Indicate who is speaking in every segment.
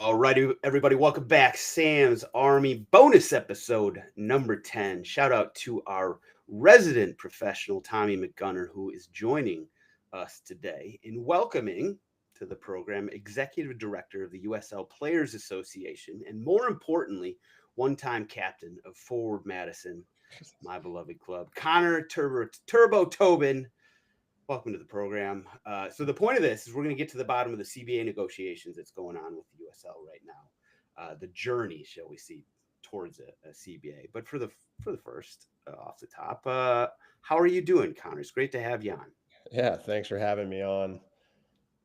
Speaker 1: All righty, everybody, welcome back. Sam's Army bonus episode number 10. Shout out to our resident professional, Tommy McGunner, who is joining us today in welcoming to the program Executive Director of the USL Players Association, and more importantly, one-time captain of Forward Madison, my beloved club, Connor Turbo Tobin. Welcome to the program. So the point of this is we're going to get to the bottom of the CBA negotiations that's going on with the USL right now. The journey, shall we see, towards a CBA. But for the first, off the top, how are you doing, Connor? It's great to have you on.
Speaker 2: Yeah, thanks for having me on.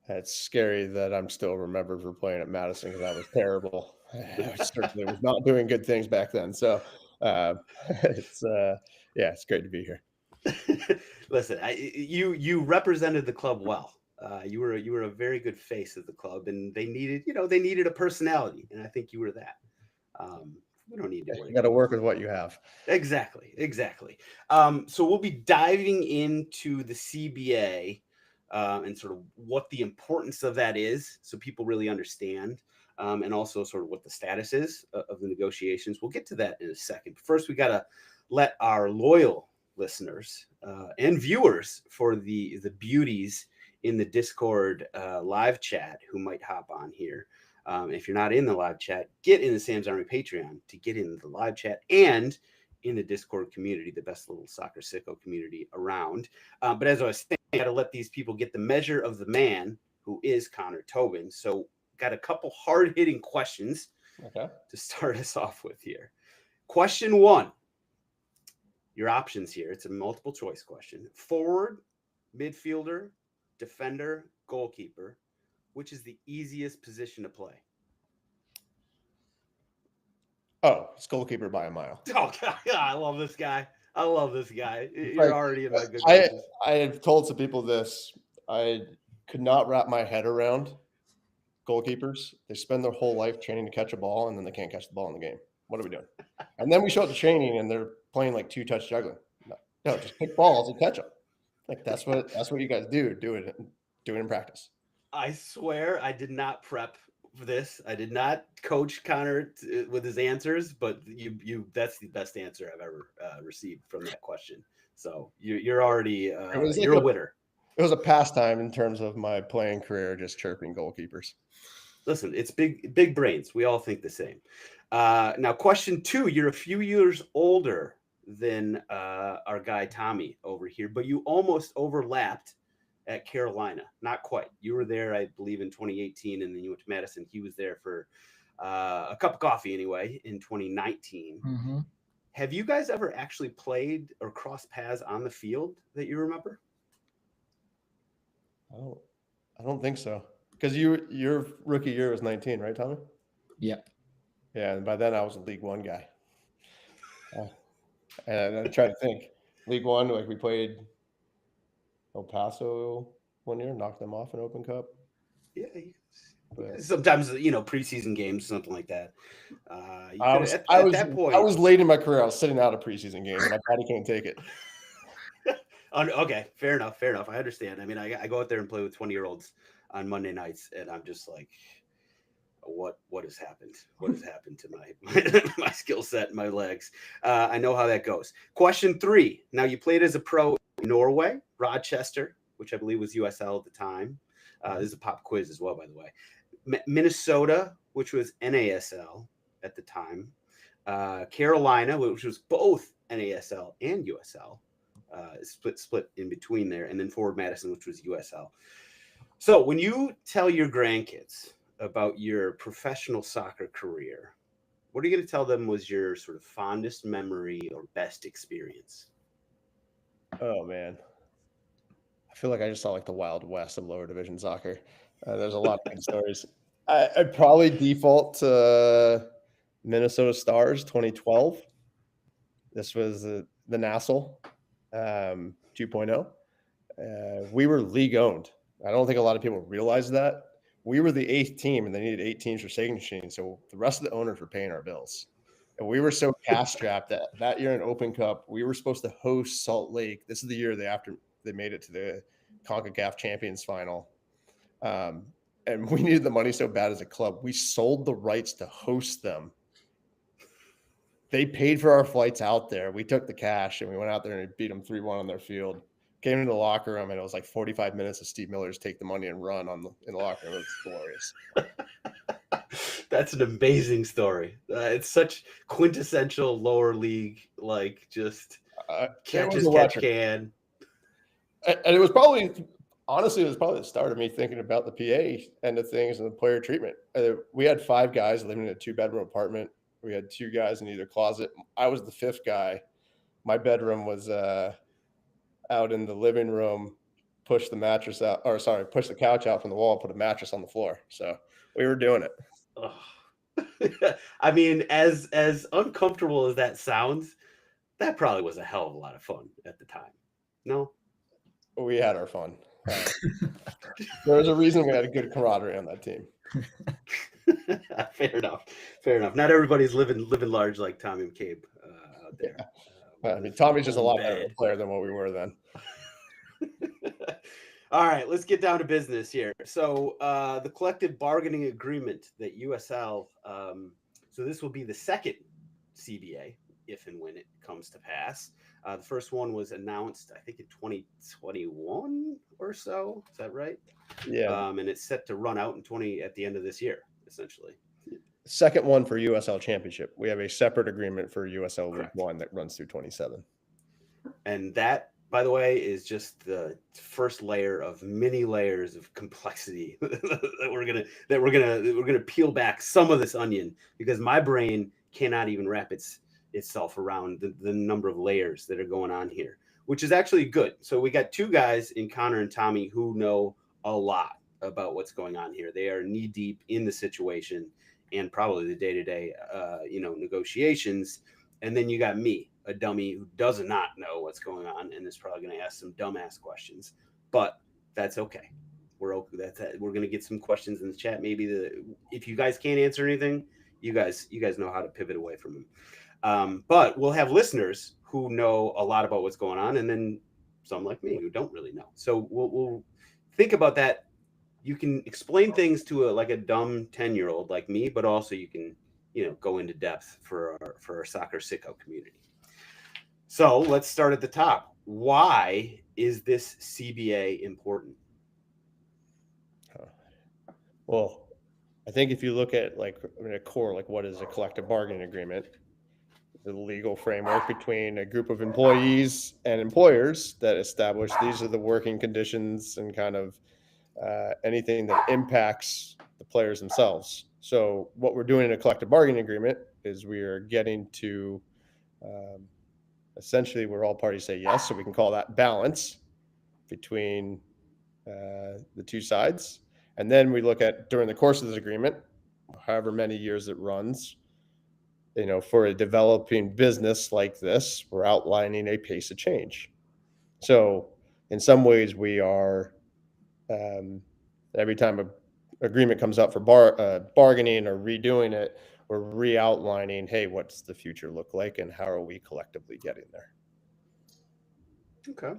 Speaker 2: It's scary that I'm still remembered for playing at Madison because that was terrible. I certainly was not doing good things back then. So it's it's great to be here.
Speaker 1: Listen, you represented the club well. You were a very good face of the club, and they needed a personality, and I think you were that. We don't need to worry.
Speaker 2: You got to work with what you have.
Speaker 1: Exactly. So we'll be diving into the CBA and sort of what the importance of that is, so people really understand, and also sort of what the status is of the negotiations. We'll get to that in a second. First, we got to let our loyal listeners and viewers for the beauties in the Discord live chat who might hop on here. If you're not in the live chat, get in the Sam's Army Patreon to get in the live chat and in the Discord community, the best little soccer sicko community around. But as I was saying, I got to let these people get the measure of the man who is Connor Tobin. So got a couple hard-hitting questions to start us off with here. Question one. Your options here. It's a multiple choice question. Forward, midfielder, defender, goalkeeper. Which is the easiest position to play?
Speaker 2: Oh, it's goalkeeper by a mile.
Speaker 1: Oh, God, I love this guy. You're already in my good
Speaker 2: graces. I have told some people this. I could not wrap my head around goalkeepers. They spend their whole life training to catch a ball, and then they can't catch the ball in the game. What are we doing? And then we show up to training, and they're playing like two-touch juggling. No, just pick balls and catch them. Like that's what you guys do. Do it in practice.
Speaker 1: I swear I did not prep for this. I did not coach Connor with his answers, but that's the best answer I've ever received from that question. So you're already you're a winner.
Speaker 2: It was a pastime in terms of my playing career, just chirping goalkeepers.
Speaker 1: Listen, it's big brains. We all think the same. Now, question two, you're a few years older than our guy Tommy over here, but you almost overlapped at Carolina. Not quite. You were there, I believe, in 2018, and then you went to Madison. He was there for a cup of coffee anyway in 2019.
Speaker 3: Mm-hmm.
Speaker 1: Have you guys ever actually played or crossed paths on the field that you remember?
Speaker 2: I don't think so. Because your rookie year was 19, right, Tommy?
Speaker 3: Yep.
Speaker 2: Yeah, and by then I was a League One guy. And I tried to think. League One, like we played El Paso one year, knocked them off in Open Cup.
Speaker 1: Yeah. Sometimes, preseason games, something like that.
Speaker 2: At that point, I was late in my career. I was sitting out a preseason game, and my body couldn't take it.
Speaker 1: Okay, fair enough. I understand. I mean, I go out there and play with 20-year-olds on Monday nights, and I'm just like, what has happened? What has happened to my skill set and my legs? I know how that goes. Question three. Now, you played as a pro in Norway, Rochester, which I believe was USL at the time. This is a pop quiz as well, by the way. Minnesota, which was NASL at the time. Carolina, which was both NASL and USL. Split in between there. And then Forward Madison, which was USL. So when you tell your grandkids about your professional soccer career, what are you going to tell them was your sort of fondest memory or best experience?
Speaker 2: Oh, man. I feel like I just saw like the Wild West of lower division soccer. There's a lot of good stories. I'd probably default to Minnesota Stars 2012. This was the Nassau 2.0. We were league owned. I don't think a lot of people realize that. We were the 8th team, and they needed 8 teams for saving machine. So the rest of the owners were paying our bills. And we were so cash strapped that year in Open Cup, we were supposed to host Salt Lake. This is the year after they made it to the CONCACAF Champions Final. and we needed the money so bad as a club. We sold the rights to host them. They paid for our flights out there. We took the cash and we went out there and beat them 3-1 on their field. Came into the locker room and it was like 45 minutes of Steve Miller's take the money and run in the locker room. It was glorious.
Speaker 1: That's an amazing story. It's such quintessential lower league, like just catch as catch can.
Speaker 2: And it was probably, honestly, it was probably the start of me thinking about the PA end of things and the player treatment. We had 5 guys living in a 2-bedroom apartment. We had 2 guys in either closet. I was the 5th guy. My bedroom was out in the living room. Push the couch out from the wall, put a mattress on the floor. So we were doing it.
Speaker 1: Oh. I mean, as uncomfortable as that sounds, that probably was a hell of a lot of fun at the time. No?
Speaker 2: We had our fun. There was a reason we had a good camaraderie on that team.
Speaker 1: Fair enough. Not everybody's living large like Tommy McCabe out there.
Speaker 2: I mean, Tommy's just a lot better player than what we were then.
Speaker 1: All right, let's get down to business here. So the collective bargaining agreement that USL, so this will be the second CBA if and when it comes to pass. The first one was announced, I think, in 2021 or so. Is that right?
Speaker 2: Yeah.
Speaker 1: And it's set to run out at the end of this year, essentially.
Speaker 2: Second one for USL Championship. We have a separate agreement for USL League One that runs through 27.
Speaker 1: And that, by the way, is just the first layer of many layers of complexity that we're gonna peel back some of this onion, because my brain cannot even wrap itself around the number of layers that are going on here, which is actually good. So we got 2 guys in Connor and Tommy who know a lot about what's going on here. They are knee deep in the situation and probably the day-to-day negotiations. And then you got me, a dummy who does not know what's going on and is probably going to ask some dumbass questions, but that's okay. We're going to get some questions in the chat. Maybe if you guys can't answer anything, you guys know how to pivot away from them. But we'll have listeners who know a lot about what's going on, and then some like me who don't really know. So we'll think about that. You can explain things to a dumb 10-year-old like me, but also you can, go into depth for our soccer sicko community. So let's start at the top. Why is this CBA important?
Speaker 2: Well, I think if you look at a core, what is a collective bargaining agreement? The legal framework between a group of employees and employers that establish these are the working conditions and kind of anything that impacts the players themselves. So what we're doing in a collective bargaining agreement is we are getting to essentially where all parties say yes. So we can call that balance between the 2 sides. And then we look at during the course of this agreement, however many years it runs, for a developing business like this, we're outlining a pace of change. So in some ways we are every time an agreement comes up for bargaining or redoing it, we're re-outlining, hey, what's the future look like and how are we collectively getting there?
Speaker 1: Okay.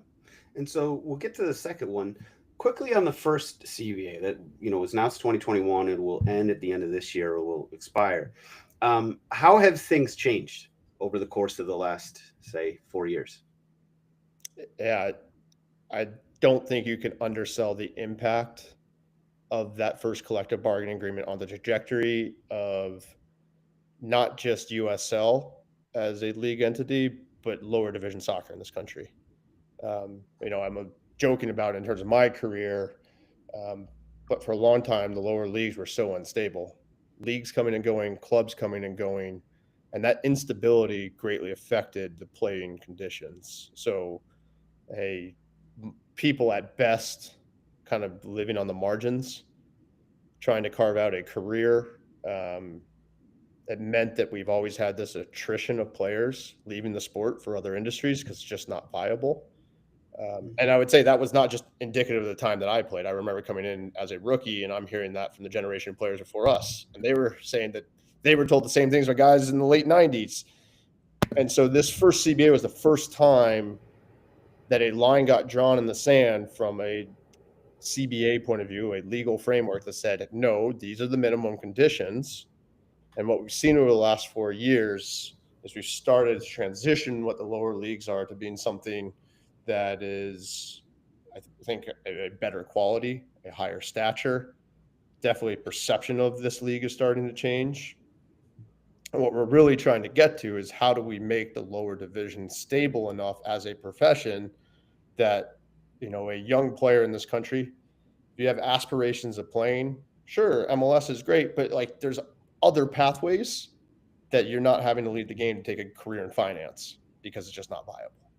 Speaker 1: And so we'll get to the second one. Quickly on the first CBA that, was announced 2021, it will end at the end of this year or will expire. How have things changed over the course of the last, say, 4 years?
Speaker 2: Yeah, I don't think you can undersell the impact of that first collective bargaining agreement on the trajectory of not just USL as a league entity, but lower division soccer in this country. I'm joking about it in terms of my career, but for a long time, the lower leagues were so unstable. Leagues coming and going, clubs coming and going, and that instability greatly affected the playing conditions. So, people at best kind of living on the margins, trying to carve out a career. It meant that we've always had this attrition of players leaving the sport for other industries because it's just not viable. And I would say that was not just indicative of the time that I played. I remember coming in as a rookie and I'm hearing that from the generation of players before us. And they were saying that they were told the same things by guys in the late 90s. And so this first CBA was the first time that a line got drawn in the sand from a CBA point of view, a legal framework that said, no, these are the minimum conditions. And what we've seen over the last 4 years is we've started to transition what the lower leagues are to being something that is, I think, a better quality, a higher stature. Definitely perception of this league is starting to change. And what we're really trying to get to is how do we make the lower division stable enough as a profession that, a young player in this country, if you have aspirations of playing, sure, MLS is great, but like there's other pathways that you're not having to leave the game to take a career in finance because it's just not viable.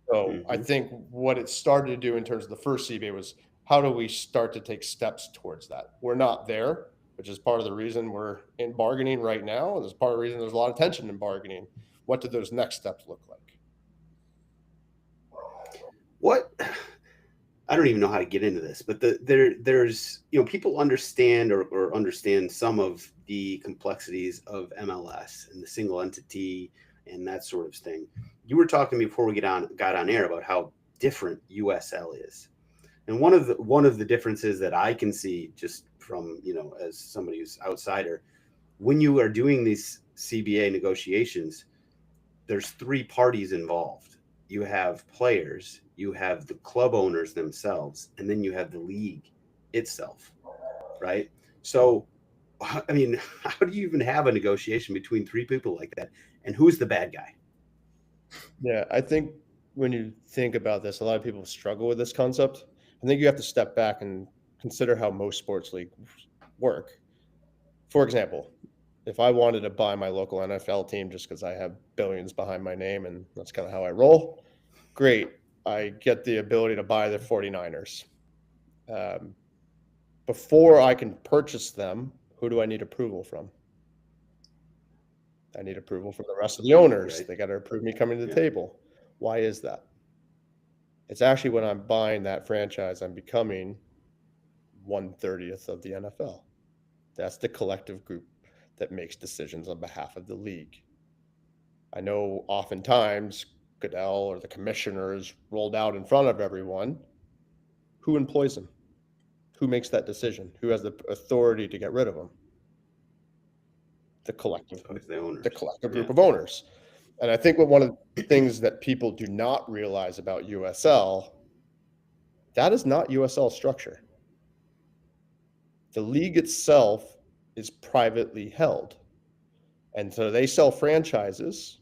Speaker 2: So I
Speaker 1: Hmm.
Speaker 2: think what it started to do in terms of the first CBA was how do we start to take steps towards that? We're not there, which is part of the reason we're in bargaining right now. And there's part of the reason there's a lot of tension in bargaining. What do those next steps look like?
Speaker 1: What I don't even know how to get into this, but there's people understand or understand some of the complexities of MLS and the single entity and that sort of thing. You were talking before we got on air about how different USL is, and one of the differences that I can see just from as somebody who's outsider, when you are doing these CBA negotiations, there's three parties involved. You have players, you have the club owners themselves, and then you have the league itself, right? So, I mean, how do you even have a negotiation between three people like that? And who's the bad guy?
Speaker 2: Yeah, I think when you think about this, a lot of people struggle with this concept. I think you have to step back and consider how most sports leagues work. For example, if I wanted to buy my local NFL team just because I have billions behind my name and that's kind of how I roll, great. I get the ability to buy the 49ers. Um, before I can purchase them, who do I need approval from? I need approval from the rest of the
Speaker 1: League,
Speaker 2: owners.
Speaker 1: right?
Speaker 2: They got to approve me coming to the
Speaker 1: Yeah.
Speaker 2: table. Why is that? It's actually when I'm buying that franchise, I'm becoming 1/30th of the NFL. That's the collective group that makes decisions on behalf of the league. I know oftentimes Goodell or the commissioner is rolled out in front of everyone. Who employs them? Who makes that decision? Who has the authority to get rid of them? The collective
Speaker 1: Oh,
Speaker 2: group,
Speaker 1: it's the
Speaker 2: the
Speaker 1: owners.
Speaker 2: collective
Speaker 1: Yeah.
Speaker 2: group of owners. And I think what one of the things that people do not realize about USL, that is not USL structure. The league itself is privately held. And so they sell franchises.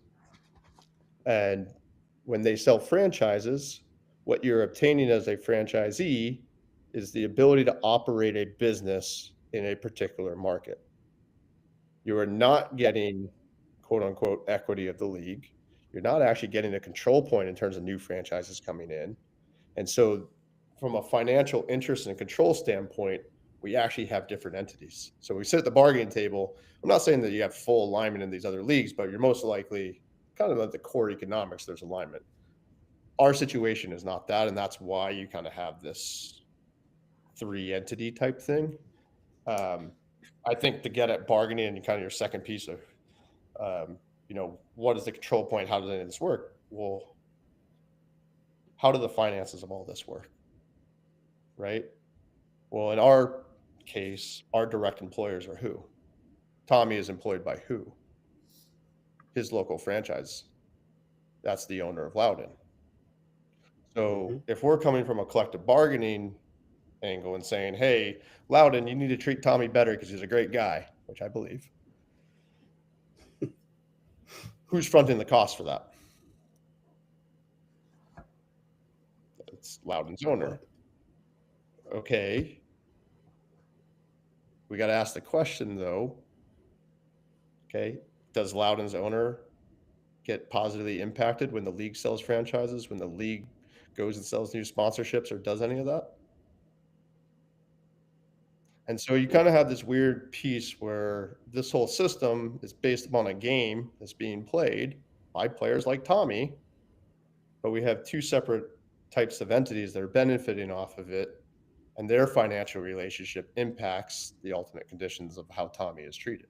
Speaker 2: And when they sell franchises, what you're obtaining as a franchisee is the ability to operate a business in a particular market. You are not getting quote unquote equity of the league. You're not actually getting a control point in terms of new franchises coming in. And so, from a financial interest and control standpoint, we actually have different entities. So, we sit at the bargaining table. I'm not saying that you have full alignment in these other leagues, but you're most likely kind of at the core economics, there's alignment. Our situation is not that. And that's why you kind of have this three entity type thing. Um, I think to get at bargaining and kind of your second piece of, what is the control point? How does any of this work? Well, how do the finances of all this work? Right. Well, in our case, our direct employers are who? Tommy is employed by who? His local franchise. That's the owner of Loudon.
Speaker 1: Hmm.
Speaker 2: So if we're coming from a collective bargaining angle and saying, hey, Loudon, you need to treat Tommy better because he's a great guy, which I believe, who's fronting the cost for that? It's Loudon's
Speaker 1: The
Speaker 2: owner.
Speaker 1: club.
Speaker 2: Okay. We got to ask the question though. Okay. Does Loudon's owner get positively impacted when the league sells franchises, when the league goes and sells new sponsorships, or does any of that? And so you
Speaker 1: Yeah.
Speaker 2: kind of have this weird piece where this whole system is based upon a game that's being played by players like Tommy, but we have two separate types of entities that are benefiting off of it, and their financial relationship impacts the ultimate conditions of how Tommy is treated.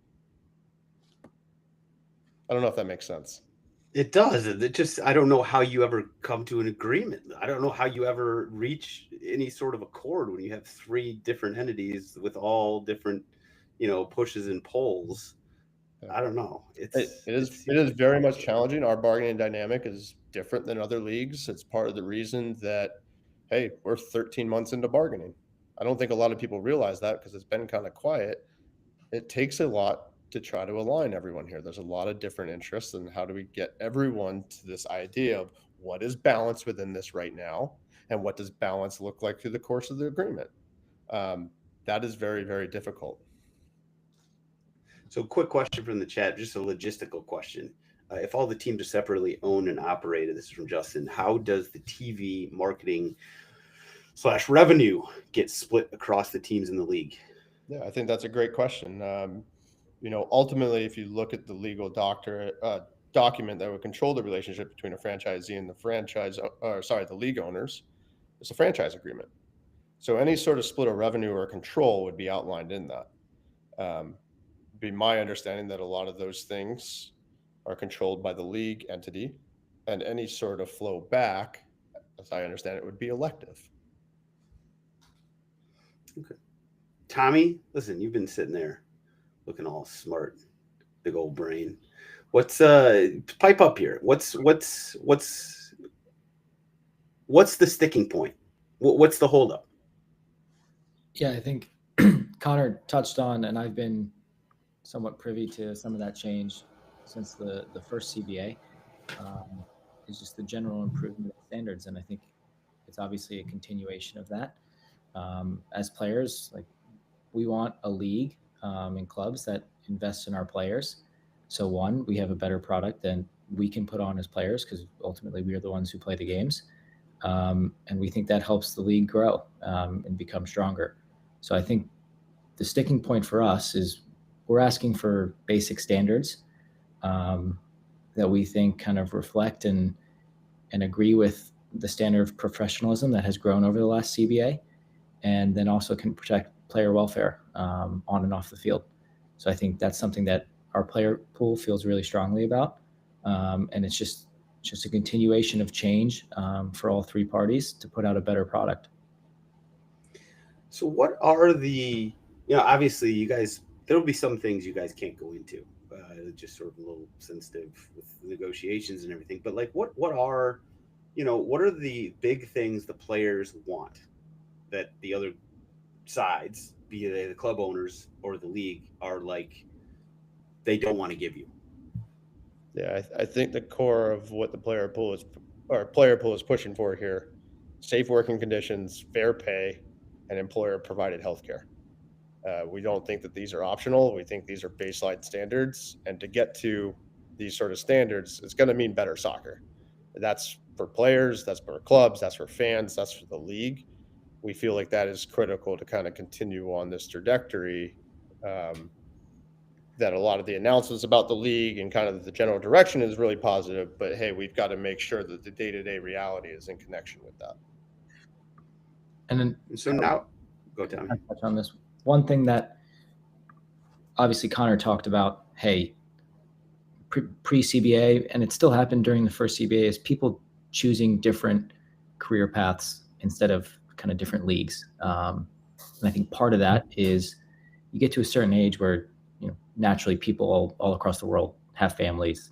Speaker 2: I don't know if that makes sense.
Speaker 1: It does. It just, I don't know how you ever come to an agreement. I don't know how you ever reach any sort of accord when you have three different entities with all different, pushes and pulls.
Speaker 2: Yeah.
Speaker 1: I don't know.
Speaker 2: It
Speaker 1: It
Speaker 2: is it
Speaker 1: seems
Speaker 2: is
Speaker 1: like
Speaker 2: very much
Speaker 1: complicated.
Speaker 2: challenging. Our bargaining dynamic is different than other leagues. It's part of the reason that, hey, we're 13 months into bargaining. I don't think a lot of people realize that because it's been kind of quiet. It takes a lot to try to align everyone here. There's a lot of different interests, and how do we get everyone to this idea of what is balance within this right now, and what does balance look like through the course of the agreement? Um, that is very, very difficult.
Speaker 1: So, quick question from the chat, just a logistical question. If all the teams are separately owned and operated, this is from Justin, how does the TV marketing slash revenue get split across the teams in the league?
Speaker 2: Yeah, I think that's a great question. Ultimately, if you look at the legal document that would control the relationship between a franchisee and the league owners, it's a franchise agreement. So any sort of split of revenue or control would be outlined in that. Be my understanding that a lot of those things are controlled by the league entity, and any sort of flow back, as I understand it, would be elective.
Speaker 1: Okay. Tommy, listen, you've been sitting there looking all smart, big old brain. What's pipe up here? What's the sticking point? What's the holdup?
Speaker 3: Yeah, I think Connor touched on, and I've been somewhat privy to some of that change since the first CBA. Is just the general improvement of standards, and I think it's obviously a continuation of that. As players, like we want a league and clubs that invest in our players. So one, we have a better product than we can put on as players because ultimately we are the ones who play the games, and we think that helps the league grow and become stronger. So I think the sticking point for us is we're asking for basic standards um, that we think kind of reflect and agree with the standard of professionalism that has grown over the last CBA, and then also can protect player welfare on and off the field. So I think that's something that our player pool feels really strongly about, and it's just a continuation of change for all three parties to put out a better product.
Speaker 1: So, what are obviously, you guys, there'll be some things you guys can't go into, just sort of a little sensitive with negotiations and everything. But like, what are the big things the players want that the other sides, be they the club owners or the league, are like they don't want to give you?
Speaker 2: Yeah, I think the core of what player pool is pushing for here: safe working conditions, fair pay, and employer provided healthcare. We don't think that these are optional. We think these are baseline standards, and to get to these sort of standards, it's going to mean better soccer. That's for players, that's for clubs, that's for fans, that's for the league. We feel like that is critical to kind of continue on this trajectory. Um, that a lot of the announcements about the league and kind of the general direction is really positive, but hey, we've got to make sure that the day-to-day reality is in connection with that.
Speaker 3: And then
Speaker 1: So now, go Tommy.
Speaker 3: I'll touch on this one thing that obviously Connor talked about. Hey, pre CBA, and it still happened during the first CBA, is people choosing different career paths instead of kind of different leagues. And I think part of that is you get to a certain age where naturally people all across the world have families,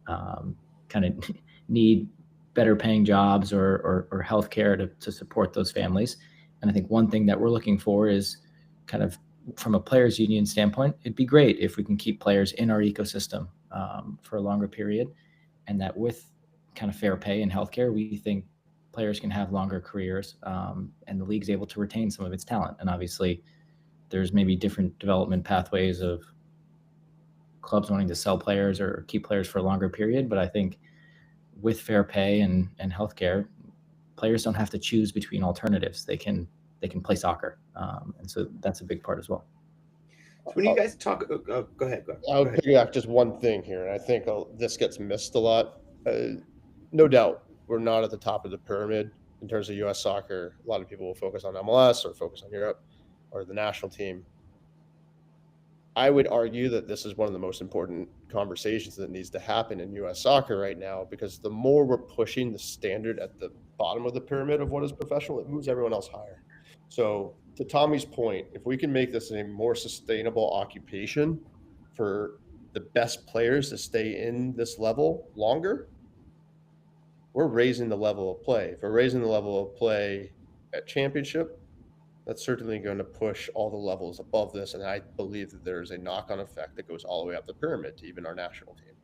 Speaker 3: kind of need better paying jobs or healthcare to support those families. And I think one thing that we're looking for is kind of from a players union standpoint, it'd be great if we can keep players in our ecosystem for a longer period, and that with kind of fair pay and healthcare, we think players can have longer careers, and the league's able to retain some of its talent. And obviously, there's maybe different development pathways of clubs wanting to sell players or keep players for a longer period. But I think with fair pay and healthcare, players don't have to choose between alternatives. They can play soccer, and so that's a big part as well.
Speaker 1: So when you guys talk, go ahead.
Speaker 2: I would piggyback just one thing here, and I think this gets missed a lot. No doubt, we're not at the top of the pyramid in terms of U.S. soccer. A lot of people will focus on MLS or focus on Europe or the national team. But the reality is, we're not at the top of the pyramid in terms of U.S. soccer. A lot of people will focus on MLS or focus on Europe or the national team. But the reality is, we're not at the top of the pyramid in terms of U.S. soccer. A lot of people will focus on MLS or focus on Europe or the national team. I would argue that this is one of the most important conversations that needs to happen in U.S. soccer right now, because the more we're pushing the standard at the bottom of the pyramid of what is professional, it moves everyone else higher. So to Tommy's point, if we can make this a more sustainable occupation for the best players to stay in this level longer, we're raising the level of play. If we're raising the level of play at championship, that's certainly going to push all the levels above this. And I believe that there is a knock-on effect that goes all the way up the pyramid to even our national team.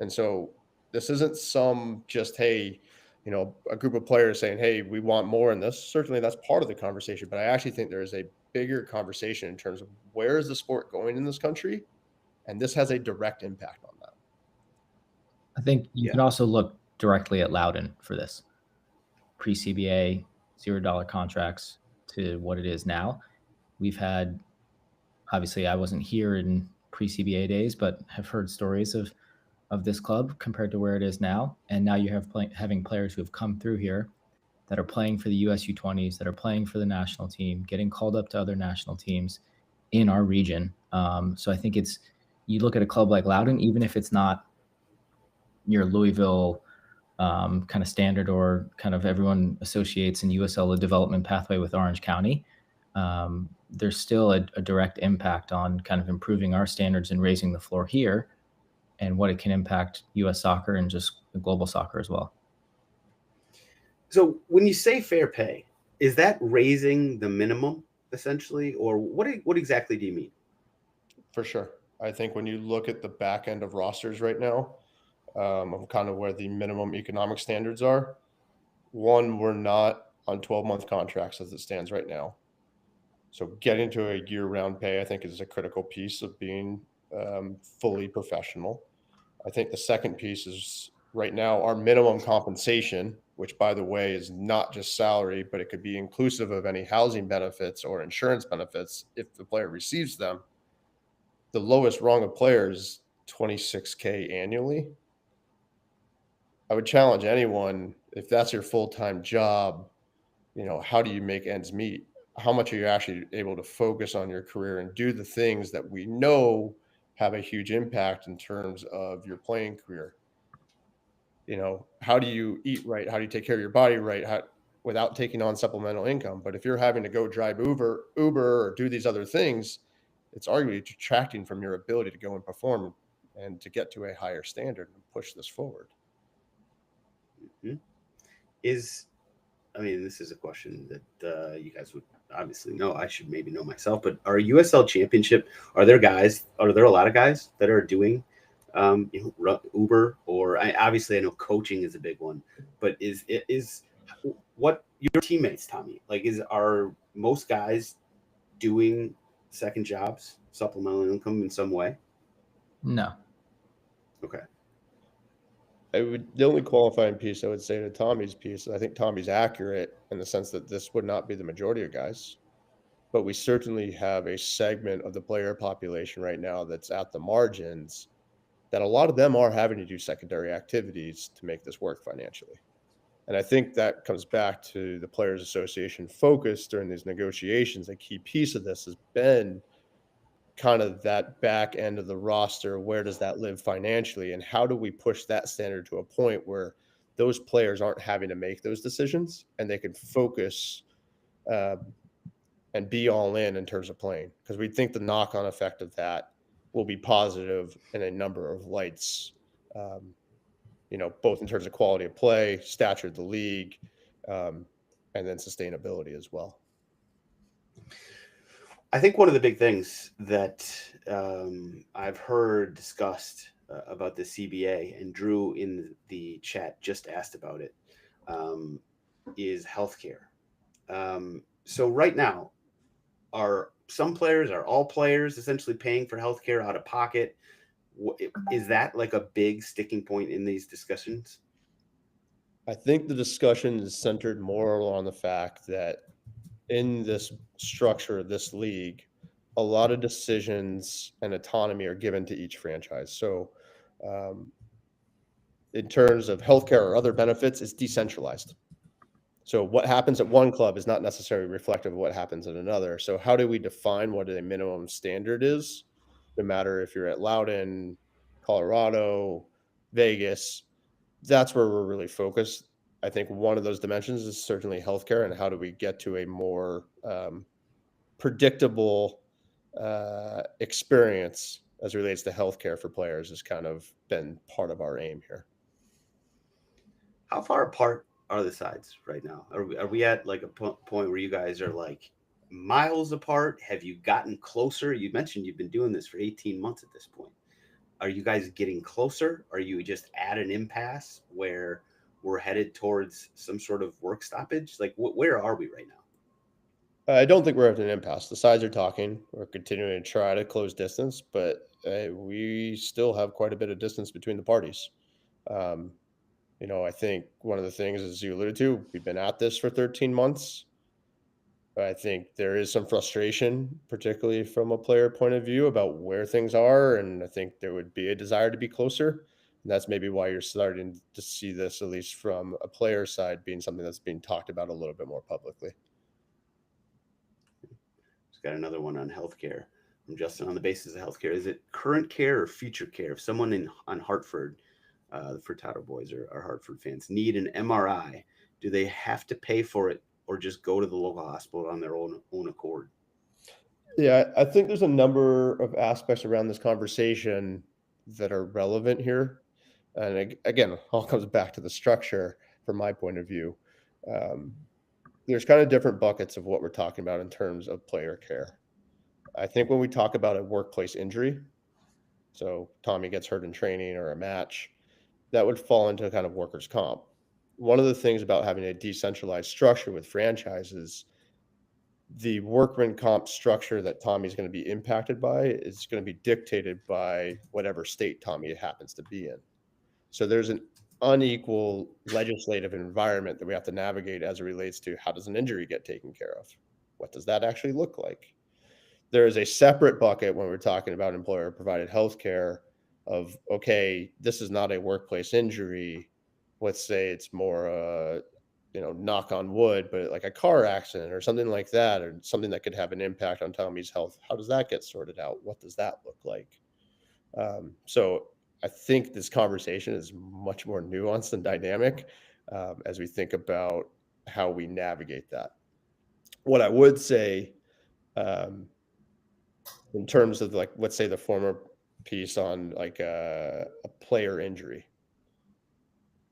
Speaker 2: And so this isn't some just, hey, a group of players saying, hey, we want more in this. Certainly that's part of the conversation. But I actually think there is a bigger conversation in terms of where is the sport going in this country? And this has a direct impact on that.
Speaker 3: I think you can also look directly at Loudoun for this. Pre-CBA, $0 contracts to what it is now. We've had, obviously I wasn't here in pre-CBA days, but have heard stories of this club compared to where it is now. And now you have having players who have come through here that are playing for the US U20s, that are playing for the national team, getting called up to other national teams in our region. So I think you look at a club like Loudoun, even if it's not your Louisville kind of standard, or kind of everyone associates in USL a development pathway with Orange County, there's still a direct impact on kind of improving our standards and raising the floor here, and what it can impact US soccer and just global soccer as well.
Speaker 1: So when you say fair pay, is that raising the minimum essentially, or what exactly do you mean?
Speaker 2: For sure. I think when you look at the back end of rosters right now, of kind of where the minimum economic standards are, one, we're not on 12-month contracts as it stands right now. So getting to a year-round pay, I think, is a critical piece of being fully professional. I think the second piece is right now our minimum compensation, which, by the way, is not just salary, but it could be inclusive of any housing benefits or insurance benefits if the player receives them. The lowest rung of players, $26K annually. I would challenge anyone, if that's your full-time job, how do you make ends meet? How much are you actually able to focus on your career and do the things that we know have a huge impact in terms of your playing career? How do you eat right? How do you take care of your body right? Without taking on supplemental income? But if you're having to go drive Uber or do these other things, it's arguably detracting from your ability to go and perform and to get to a higher standard and push this forward.
Speaker 1: Mm-hmm. This is a question that you guys would obviously know. I should maybe know myself, but our USL Championship, are there a lot of guys that are doing Uber, or I know coaching is a big one, but is what your teammates, Tommy, are most guys doing second jobs, supplemental income in some way?
Speaker 3: No.
Speaker 1: Okay.
Speaker 2: The only qualifying piece I would say to Tommy's piece, I think Tommy's accurate in the sense that this would not be the majority of guys, but we certainly have a segment of the player population right now that's at the margins, that a lot of them are having to do secondary activities to make this work financially. And I think that comes back to the Players Association focus during these negotiations. A key piece of this has been kind of that back end of the roster. Where does that live financially, and how do we push that standard to a point where those players aren't having to make those decisions and they can focus and be all in terms of playing? Because we think the knock-on effect of that will be positive in a number of lights, both in terms of quality of play, stature of the league, and then sustainability as well.
Speaker 1: I think one of the big things that I've heard discussed about the CBA, and Drew in the chat just asked about it, is healthcare. So right now, are all players essentially paying for healthcare out of pocket? Is that like a big sticking point in these discussions?
Speaker 2: I think the discussion is centered more on the fact that in this structure of this league, a lot of decisions and autonomy are given to each franchise. So in terms of healthcare or other benefits, it's decentralized. So what happens at one club is not necessarily reflective of what happens at another. So how do we define what a minimum standard is? no matter if you're at Loudon, Colorado, Vegas, that's where we're really focused. I think one of those dimensions is certainly healthcare, and how do we get to a more predictable experience as it relates to healthcare for players has kind of been part of our aim here.
Speaker 1: How far apart are the sides right now? Are we at like a point where you guys are like miles apart? Have you gotten closer? You mentioned you've been doing this for 18 months at this point. Are you guys getting closer? Are you just at an impasse where we're headed towards some sort of work stoppage? Like, where are we right now?
Speaker 2: I don't think we're at an impasse. The sides are talking. We're continuing to try to close distance, but we still have quite a bit of distance between the parties. Um, I think one of the things, as you alluded to, we've been at this for 13 months. I think there is some frustration, particularly from a player point of view, about where things are. And I think there would be a desire to be closer. And that's maybe why you're starting to see this, at least from a player side, being something that's being talked about a little bit more publicly.
Speaker 1: Just got another one on healthcare from Justin. On the basis of healthcare, is it current care or future care? If someone on Hartford, the Furtado boys are Hartford fans, need an MRI, do they have to pay for it or just go to the local hospital on their own accord?
Speaker 2: Yeah, I think there's a number of aspects around this conversation that are relevant here. And again, it all comes back to the structure from my point of view. Um, there's kind of different buckets of what we're talking about in terms of player care. I think when we talk about a workplace injury, so Tommy gets hurt in training or a match, that would fall into kind of workers' comp. One of the things about having a decentralized structure with franchises, the workman comp structure that Tommy's going to be impacted by is going to be dictated by whatever state Tommy happens to be in. So there's an unequal legislative environment that we have to navigate as it relates to how does an injury get taken care of? What does that actually look like? There is a separate bucket when we're talking about employer provided health care of, okay, this is not a workplace injury. Let's say it's more, knock on wood, but like a car accident or something like that, or something that could have an impact on Tommy's health. How does that get sorted out? What does that look like? So I think this conversation is much more nuanced and dynamic as we think about how we navigate that. What I would say, in terms of like, let's say the former piece on like a player injury,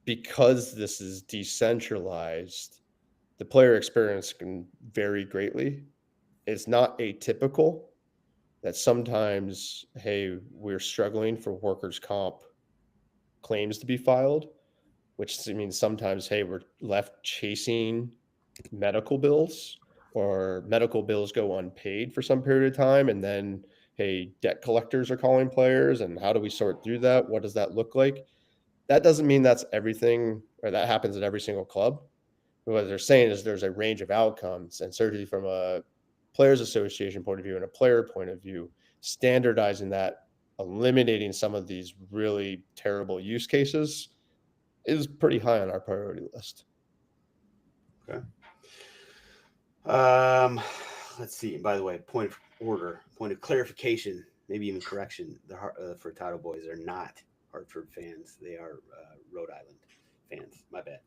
Speaker 2: because this is decentralized, the player experience can vary greatly. It's not atypical that sometimes, hey, we're struggling for workers' comp claims to be filed, which means sometimes, hey, we're left chasing medical bills, or medical bills go unpaid for some period of time. And then, hey, debt collectors are calling players. And how do we sort through that? What does that look like? That doesn't mean that's everything or that happens at every single club. What they're saying is there's a range of outcomes, and certainly from a players association point of view and a player point of view, standardizing that, eliminating some of these really terrible use cases is pretty high on our priority list.
Speaker 1: Okay. Let's see. By the way, point of clarification, maybe even correction. The Furtado boys are not Hartford fans. They are Rhode Island fans. My bad.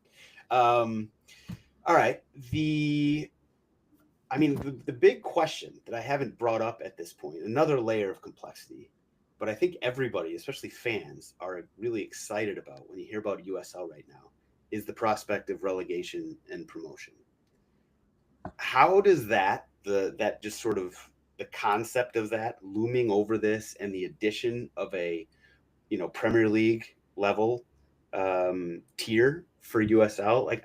Speaker 1: All right. The big question that I haven't brought up at this point, another layer of complexity, but I think everybody, especially fans, are really excited about when you hear about USL right now, is the prospect of relegation and promotion. How does that just sort of the concept of that looming over this and the addition of a Premier League level tier for USL, like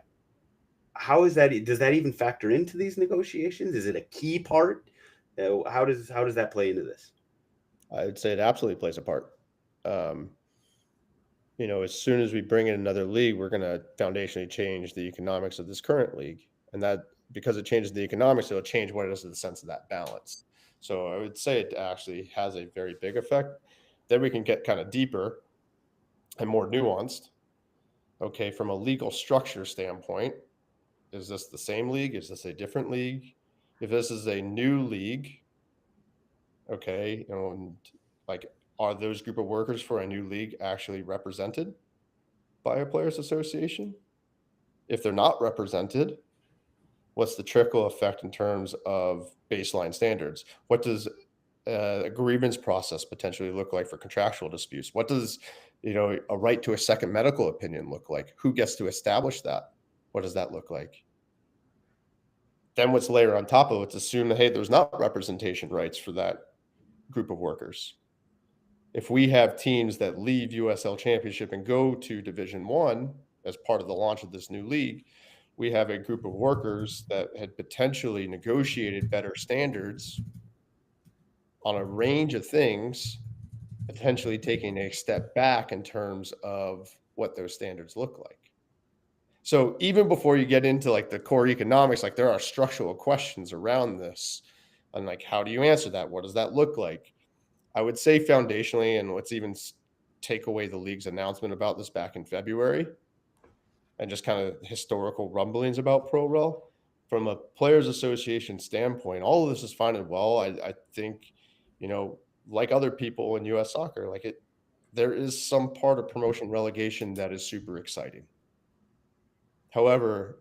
Speaker 1: how is that? Does that even factor into these negotiations? Is it a key part? How does that play into this?
Speaker 2: I would say it absolutely plays a part. As soon as we bring in another league, we're going to foundationally change the economics of this current league. And that, because it changes the economics, it'll change what it is in the sense of that balance. So I would say it actually has a very big effect. Then we can get kind of deeper and more nuanced. Okay, from a legal structure standpoint, is this the same league? Is this a different league? If this is a new league, okay, and Like, are those group of workers for a new league actually represented by a players association? If they're not represented, what's the trickle effect in terms of baseline standards? What does a grievance process potentially look like for contractual disputes? What does, a right to a second medical opinion look like? Who gets to establish that? What does that look like? Then what's layer on top of it? Let's assume that, hey, there's not representation rights for that group of workers. If we have teams that leave USL Championship and go to Division One as part of the launch of this new league, we have a group of workers that had potentially negotiated better standards on a range of things, potentially taking a step back in terms of what those standards look like. So even before you get into like the core economics, like there are structural questions around this, and like, how do you answer that? What does that look like? I would say foundationally, and let's even take away the league's announcement about this back in February and just kind of historical rumblings about Pro Rel. From a players association standpoint, all of this is fine and well. I think, like other people in US soccer, there is some part of promotion relegation that is super exciting. However,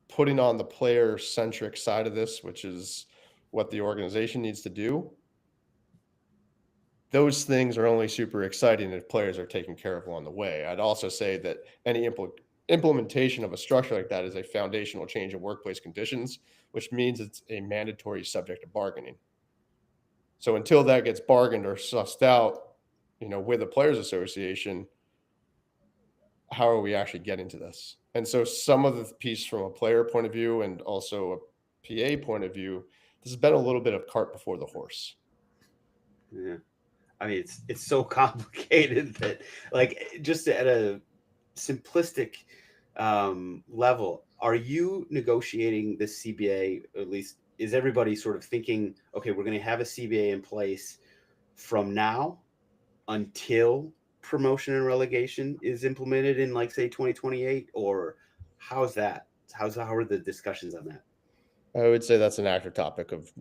Speaker 2: putting on the player centric side of this, which is what the organization needs to do, those things are only super exciting if players are taken care of along the way. I'd also say that any implementation of a structure like that is a foundational change in workplace conditions, which means it's a mandatory subject of bargaining. So until that gets bargained or sussed out, with the Players Association, how are we actually getting to this? And so some of the piece from a player point of view and also a PA point of view, this has been a little bit of cart before the horse.
Speaker 1: Yeah. I mean, it's so complicated that, like, just at a simplistic level, are you negotiating this CBA? At least, is everybody sort of thinking, okay, we're going to have a CBA in place from now until promotion and relegation is implemented in, like, say 2028, or how's that? How are the discussions on that?
Speaker 2: I would say that's an active topic of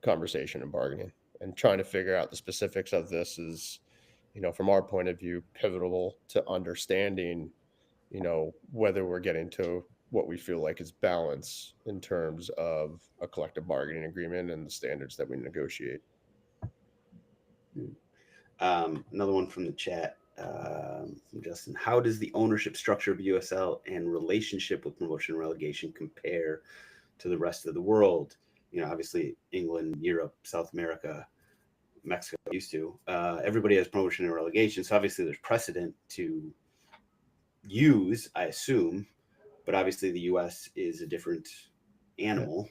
Speaker 2: conversation and bargaining, and trying to figure out the specifics of this is, from our point of view, pivotal to understanding, whether we're getting to what we feel like is balance in terms of a collective bargaining agreement and the standards that we negotiate.
Speaker 1: Another one from the chat, from Justin. How does the ownership structure of USL and relationship with promotion and relegation compare to the rest of the world? Obviously England, Europe, South America, Mexico used to. Everybody has promotion and relegation, so obviously there's precedent to use, I assume, but obviously the US is a different animal.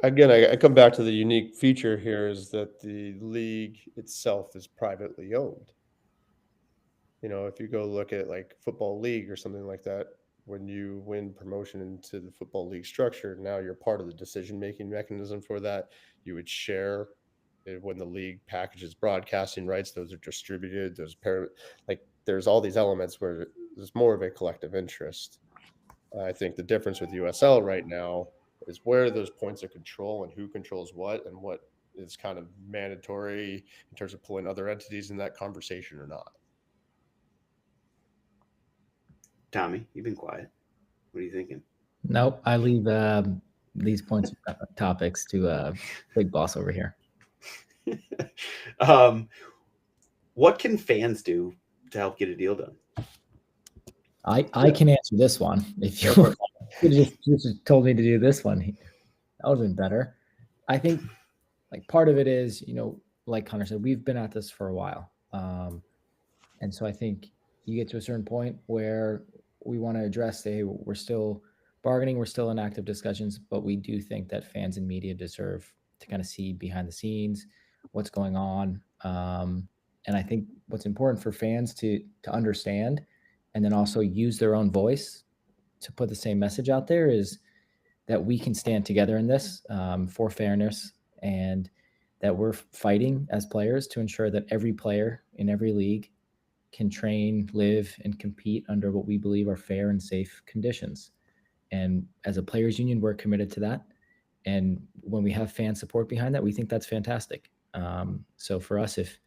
Speaker 2: Again, I come back to the unique feature here is that the league itself is privately owned. If you go look at like Football League or something like that, when you win promotion into the Football League structure, now you're part of the decision-making mechanism for that. You would share when the league packages broadcasting rights, those are distributed. There's all these elements where there's more of a collective interest. I think the difference with USL right now is where those points of control and who controls what and what is kind of mandatory in terms of pulling other entities in that conversation or not.
Speaker 1: Tommy, you've been quiet. What are you thinking?
Speaker 3: Nope, I leave these points topics to Big Boss over here.
Speaker 1: What can fans do to help get a deal done?
Speaker 3: I can answer this one. If you could just told me to do this one, that would have been better. I think like part of it is, like Connor said, we've been at this for a while. And so I think you get to a certain point where we want to address, hey, we're still bargaining, we're still in active discussions, but we do think that fans and media deserve to kind of see behind the scenes what's going on. And I think what's important for fans to understand and then also use their own voice to put the same message out there is that we can stand together in this for fairness, and that we're fighting as players to ensure that every player in every league can train, live, and compete under what we believe are fair and safe conditions. And as a players union, we're committed to that. And when we have fan support behind that, we think that's fantastic. So for us, if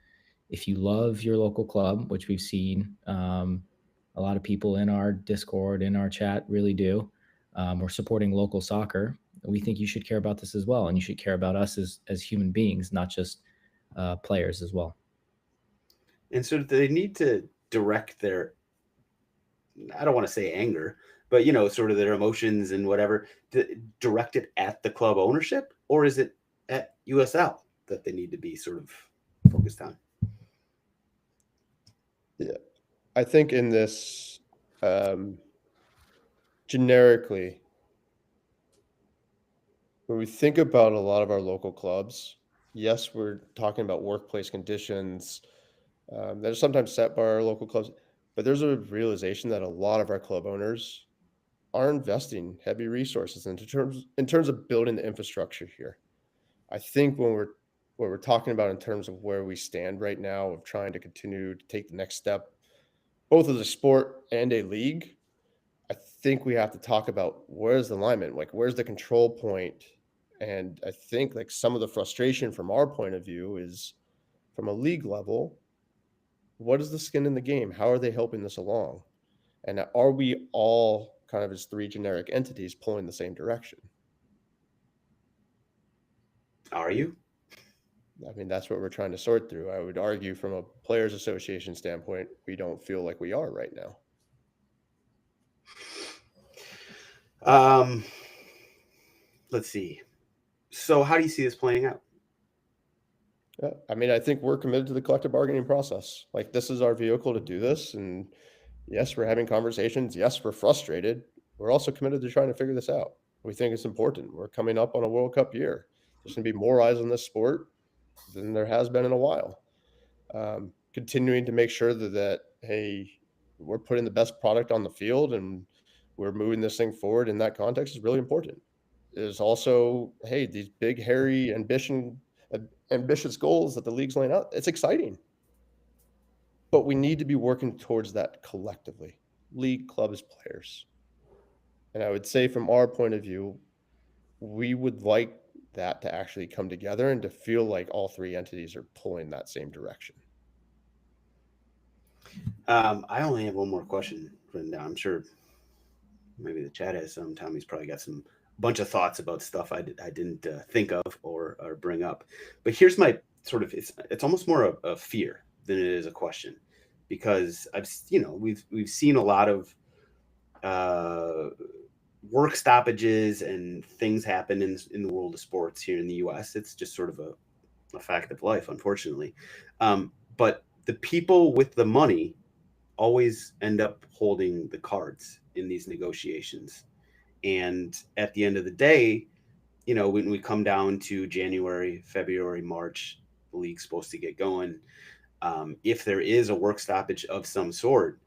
Speaker 3: if you love your local club, which we've seen a lot of people in our Discord, in our chat really do, we're supporting local soccer. We think you should care about this as well. And you should care about us as human beings, not just players as well.
Speaker 1: And so they need to direct their, I don't want to say anger, but, sort of their emotions and whatever, direct it at the club ownership, or is it at USL that they need to be sort of focused on?
Speaker 2: Yeah, I think in this, generically, when we think about a lot of our local clubs, yes, we're talking about workplace conditions that are sometimes set by our local clubs, but there's a realization that a lot of our club owners are investing heavy resources in terms of building the infrastructure here. I think when we're talking about in terms of where we stand right now of trying to continue to take the next step, both as a sport and a league, I think we have to talk about where's the alignment, like where's the control point. And I think like some of the frustration from our point of view is from a league level, what is the skin in the game? How are they helping this along? And are we all kind of as three generic entities pulling the same direction?
Speaker 1: Are you?
Speaker 2: I mean, that's what we're trying to sort through. I would argue from a Players Association standpoint, we don't feel like we are right now.
Speaker 1: Let's see. So how do you see this playing out?
Speaker 2: Yeah, I mean, I think we're committed to the collective bargaining process. Like, this is our vehicle to do this. And yes, we're having conversations. Yes, we're frustrated. We're also committed to trying to figure this out. We think it's important. We're coming up on a World Cup year. There's going to be more eyes on this sport than there has been in a while. Continuing to make sure that, hey, we're putting the best product on the field and we're moving this thing forward in that context is really important. There's also, hey, these big, hairy, ambitious goals that the league's laying out. It's exciting. But we need to be working towards that collectively, league, clubs, players. And I would say from our point of view, we would like that to actually come together and to feel like all three entities are pulling that same direction.
Speaker 1: I only have one more question written down. I'm sure maybe the chat has some. Tommy's probably got some bunch of thoughts about stuff I didn't think of or bring up. But here's my sort of, it's almost more a fear than it is a question, because we've seen a lot of work stoppages and things happen in the world of sports here in the US. It's just sort of a fact of life, unfortunately. But the people with the money always end up holding the cards in these negotiations. And at the end of the day, when we come down to January, February, March, the league's supposed to get going. If there is a work stoppage of some sort,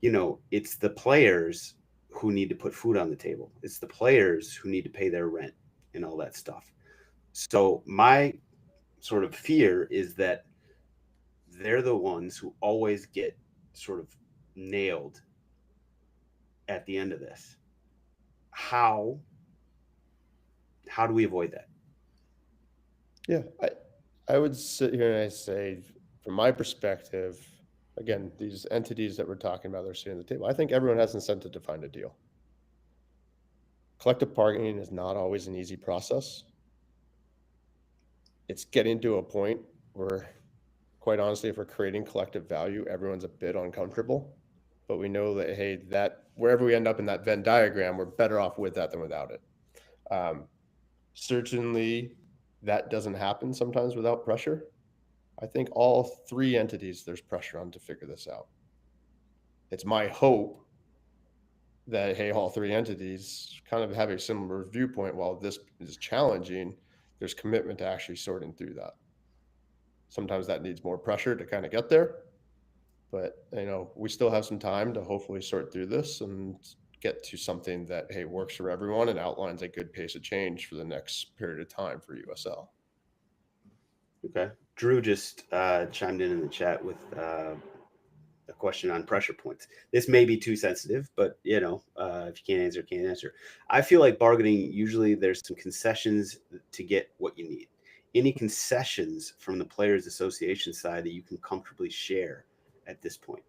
Speaker 1: it's the players who need to put food on the table. It's the players who need to pay their rent and all that stuff. So my sort of fear is that they're the ones who always get sort of nailed at the end of this. How do we avoid that?
Speaker 2: Yeah, I would sit here and I say, from my perspective, again, these entities that we're talking about, they're sitting at the table. I think everyone has incentive to find a deal. Collective bargaining is not always an easy process. It's getting to a point where, quite honestly, if we're creating collective value, everyone's a bit uncomfortable. But we know that, hey, that wherever we end up in that Venn diagram, we're better off with that than without it. Certainly, that doesn't happen sometimes without pressure. I think all three entities, there's pressure on to figure this out. It's my hope that, hey, all three entities kind of have a similar viewpoint. While this is challenging, there's commitment to actually sorting through that. Sometimes that needs more pressure to kind of get there, but we still have some time to hopefully sort through this and get to something that, hey, works for everyone and outlines a good pace of change for the next period of time for USL.
Speaker 1: Okay. Drew just chimed in the chat with a question on pressure points. This may be too sensitive, but if you can't answer, can't answer. I feel like bargaining, usually there's some concessions to get what you need. any concessions from the Players Association side that you can comfortably share at this point?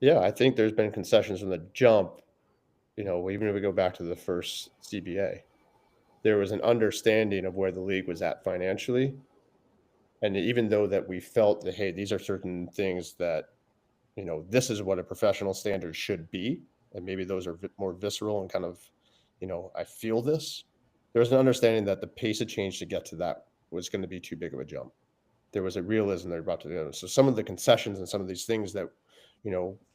Speaker 2: Yeah, I think there's been concessions from the jump. Even if we go back to the first CBA, there was an understanding of where the league was at financially. And even though that we felt that, hey, these are certain things that, this is what a professional standard should be. And maybe those are more visceral and kind of, I feel this. There's an understanding that the pace of change to get to that was going to be too big of a jump. There was a realism they're about to do. So some of the concessions and some of these things that,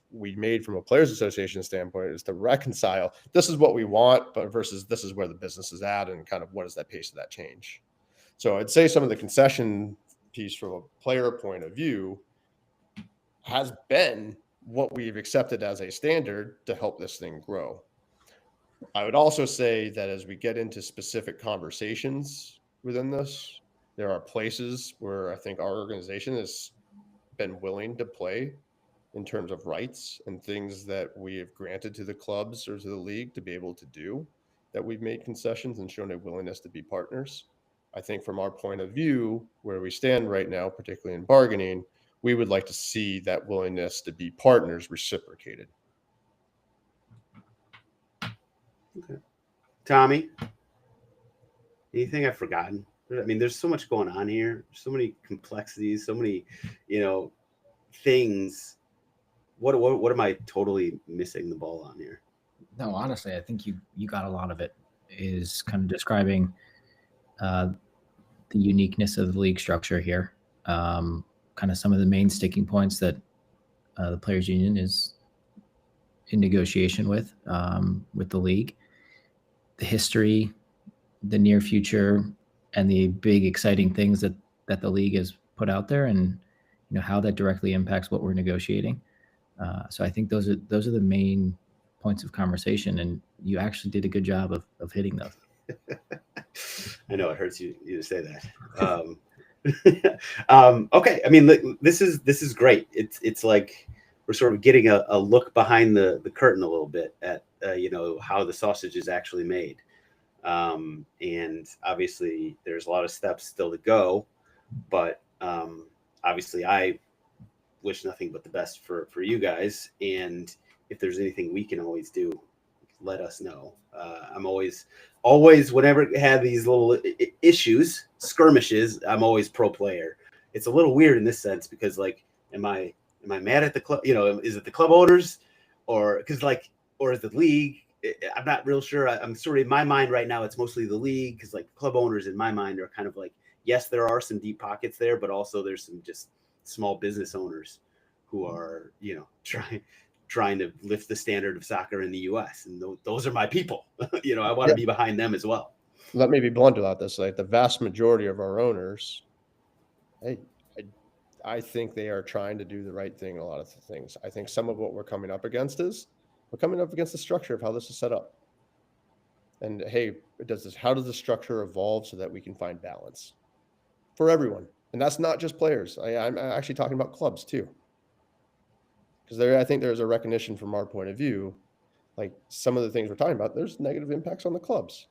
Speaker 2: we made from a Players Association standpoint is to reconcile, this is what we want, but versus this is where the business is at and kind of what is that pace of that change. So I'd say some of the concession piece from a player point of view has been what we've accepted as a standard to help this thing grow. I would also say that as we get into specific conversations within this, there are places where I think our organization has been willing to play in terms of rights and things that we have granted to the clubs or to the league to be able to do, that we've made concessions and shown a willingness to be partners. I think from our point of view, where we stand right now, particularly in bargaining, we would like to see that willingness to be partners reciprocated.
Speaker 1: Okay. Tommy, anything I've forgotten? I mean, there's so much going on here, so many complexities, so many, things. What am I totally missing the ball on here?
Speaker 3: No, honestly, I think you got a lot of it. Is kind of describing the uniqueness of the league structure here. Kind of some of the main sticking points that the players union is in negotiation with the league, the history, the near future, and the big exciting things that the league has put out there, and how that directly impacts what we're negotiating. So I think those are the main points of conversation, and you actually did a good job of hitting those.
Speaker 1: I know it hurts you to say that. Okay, I mean, this is great. It's like we're sort of getting a look behind the curtain a little bit at how the sausage is actually made. And obviously there's a lot of steps still to go, but obviously I wish nothing but the best for you guys. And if there's anything we can always do, let us know. I'm always, whenever it had these little issues, skirmishes, I'm always pro player. It's a little weird in this sense because, like, am I mad at the club? Is it the club owners, or is the league? I'm not real sure. I'm sort of in my mind right now, it's mostly the league, because like club owners in my mind are kind of like, yes, there are some deep pockets there, but also there's some just small business owners who are, trying to lift the standard of soccer in the U.S. And those are my people. I want to be behind them as well.
Speaker 2: Let me be blunt about this. Like the vast majority of our owners, I think they are trying to do the right thing in a lot of things. I think some of what we're coming up against is we're coming up against the structure of how this is set up. And hey, how does the structure evolve so that we can find balance for everyone? And that's not just players. I'm actually talking about clubs too. Because I think there's a recognition from our point of view, like some of the things we're talking about, there's negative impacts on the clubs.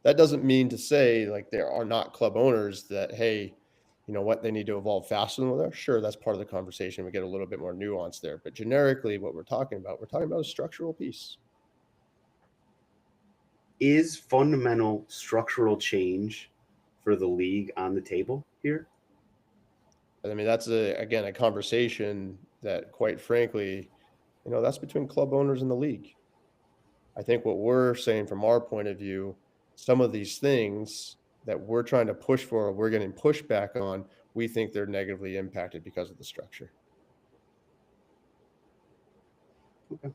Speaker 2: That doesn't mean to say like there are not club owners that, hey, you know what, they need to evolve faster than others. Sure, that's part of the conversation. We get a little bit more nuance there. But generically, what we're talking about a structural piece.
Speaker 1: Is fundamental structural change for the league on the table here?
Speaker 2: I mean, that's again a conversation that, quite frankly, that's between club owners and the league. I think what we're saying from our point of view, some of these things that we're trying to push for, we're getting pushback on, we think they're negatively impacted because of the structure.
Speaker 1: Okay.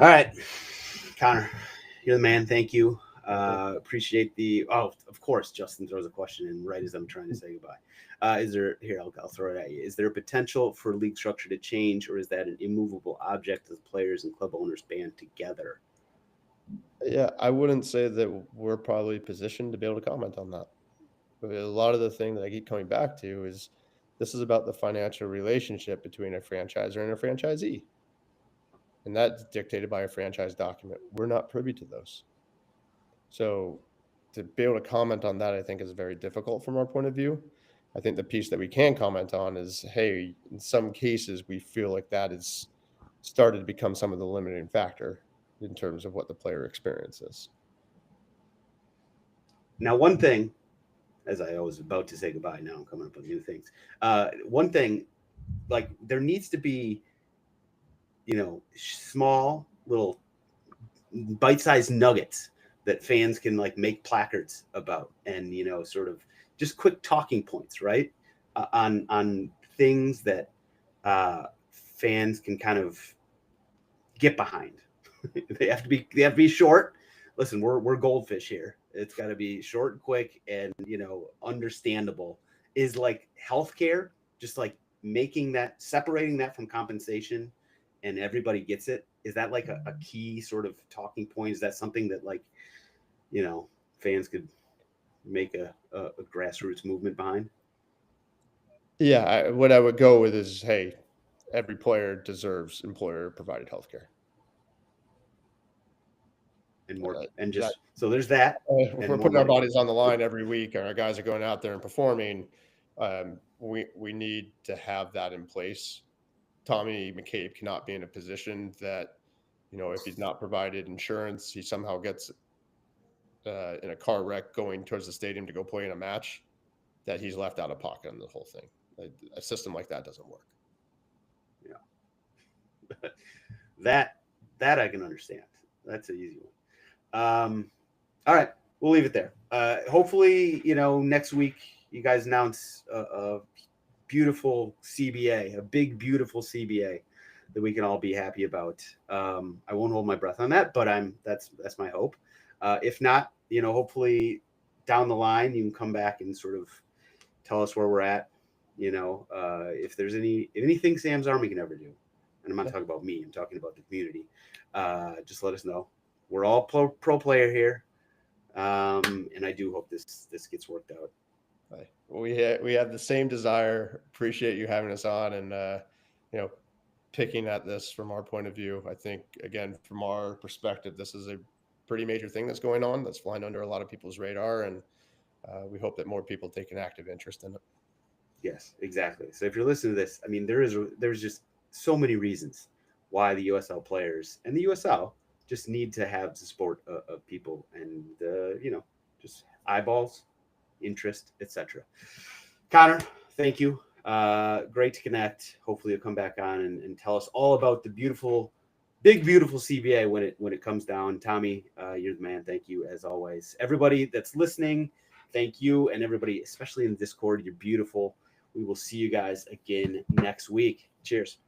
Speaker 1: All right, Connor, you're the man. Thank you. Appreciate of course, Justin throws a question in right as I'm trying to say goodbye. I'll throw it at you. Is there a potential for league structure to change, or is that an immovable object as players and club owners band together?
Speaker 2: Yeah, I wouldn't say that we're probably positioned to be able to comment on that. But a lot of the thing that I keep coming back to is this is about the financial relationship between a franchisor and a franchisee. And that's dictated by a franchise document. We're not privy to those. So to be able to comment on that, I think, is very difficult from our point of view. I think the piece that we can comment on is, hey, in some cases, we feel like that is started to become some of the limiting factor in terms of what the player experience is.
Speaker 1: Now, one thing, as I was about to say goodbye, now I'm coming up with new things. One thing, like there needs to be, small little bite-sized nuggets that fans can like make placards about, and sort of just quick talking points, right? On things that fans can kind of get behind. They have to be short. Listen, we're goldfish here. It's got to be short and quick and understandable. Is like healthcare, just like separating that from compensation, and everybody gets it. Is that like a key sort of talking point? Is that something that like fans could make a grassroots movement behind?
Speaker 2: Yeah, what I would go with is, hey, every player deserves employer-provided healthcare.
Speaker 1: And more, and just so there's that.
Speaker 2: If we're putting our bodies on the line every week, and our guys are going out there and performing, we need to have that in place. Tommy McCabe cannot be in a position that, if he's not provided insurance, he somehow gets in a car wreck going towards the stadium to go play in a match, that he's left out of pocket on the whole thing. A system like that doesn't work.
Speaker 1: Yeah. that I can understand. That's an easy one. All right, we'll leave it there. Hopefully, next week you guys announce a beautiful CBA, a big, beautiful CBA that we can all be happy about. I won't hold my breath on that, but that's my hope. If not, hopefully down the line you can come back and sort of tell us where we're at. If there's anything Sam's Army can ever do, and I'm not talking about me, I'm talking about the community. Just let us know. We're all pro player here, and I do hope this gets worked out.
Speaker 2: We have the same desire. Appreciate you having us on, and picking at this from our point of view. I think, again, from our perspective, this is a pretty major thing that's going on, that's flying under a lot of people's radar, and we hope that more people take an active interest in it.
Speaker 1: Yes, exactly. So if you're listening to this, I mean, there's just so many reasons why the USL players and the USL just need to have the support of people, and just eyeballs, interest, etc. Connor, thank you. Great to connect. Hopefully you'll come back on and tell us all about the big beautiful CBA when it comes down. Tommy, you're the man. Thank you as always. Everybody that's listening, thank you, and everybody, especially in Discord, you're beautiful. We will see you guys again next week. Cheers.